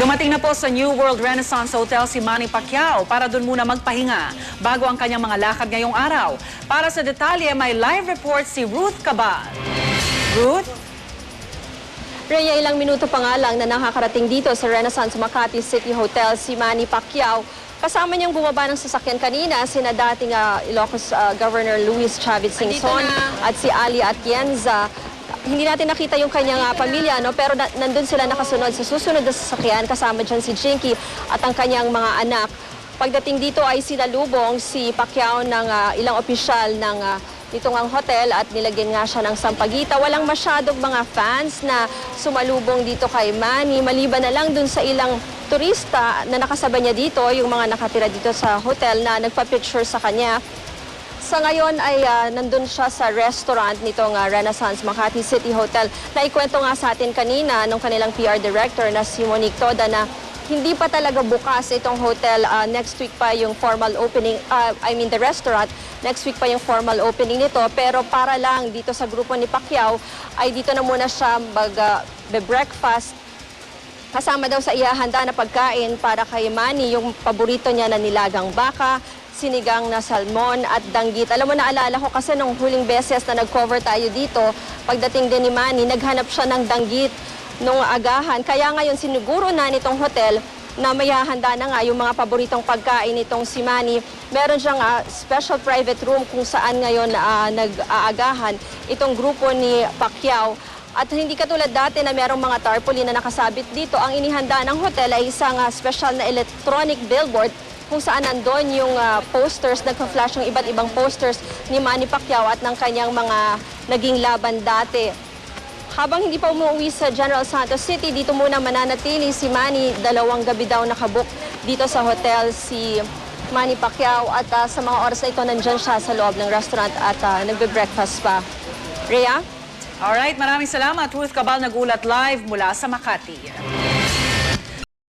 Dumating na po sa New World Renaissance Hotel si Manny Pacquiao para doon muna magpahinga bago ang kanyang mga lakad ngayong araw. Para sa detalye, may live report si Ruth Cabal. Ruth? Rhea, ilang minuto pa nga lang na nakakarating dito sa Renaissance Makati City Hotel si Manny Pacquiao. Kasama niyang bumaba ng sasakyan kanina sina dating Ilocos Governor Luis Chavez Singson at si Ali Atienza. Hindi natin nakita yung kanyang pamilya, no? Pero nandun sila nakasunod sa susunod na sasakyan, kasama dyan si Jinky at ang kanyang mga anak. Pagdating dito ay sinalubong si Pacquiao ng ilang opisyal ng nitong ang hotel at nilagyan nga siya ng sampagita. Walang masyadong mga fans na sumalubong dito kay Manny, maliban na lang dun sa ilang turista na nakasabay niya dito, yung mga nakatira dito sa hotel na nagpa-picture sa kanya. Sa ngayon ay nandun siya sa restaurant nitong Renaissance Makati City Hotel. Naikwento nga sa atin kanina nung kanilang PR director na si Monique Toda na hindi pa talaga bukas itong hotel. Next week pa yung formal opening, the restaurant. Next week pa yung formal opening nito. Pero para lang dito sa grupo ni Pacquiao ay dito na muna siya mag-breakfast. Kasama daw sa ihahanda na pagkain para kay Manny yung paborito niya na nilagang baka, sinigang na salmon at danggit. Alam mo, naalala ko kasi nung huling beses na nag-cover tayo dito, pagdating din ni Manny, naghanap siya ng danggit nung agahan. Kaya ngayon siniguro na nitong hotel na may hahanda na nga yung mga paboritong pagkain nitong si Manny. Meron siyang special private room kung saan ngayon nag-aagahan itong grupo ni Pacquiao. At hindi katulad dati na merong mga tarpaulin na nakasabit dito, ang inihanda ng hotel ay isang special na electronic billboard kung saan nandun yung posters, nagpa-flash yung iba't ibang posters ni Manny Pacquiao at ng kanyang mga naging laban dati. Habang hindi pa umuwi sa General Santos City, dito muna mananatili si Manny. 2 gabi daw nakabook dito sa hotel si Manny Pacquiao at sa mga oras na ito nandyan siya sa loob ng restaurant at nagbe-breakfast pa. Rhea? Alright, maraming salamat. Ruth Cabal nagulat live mula sa Makati.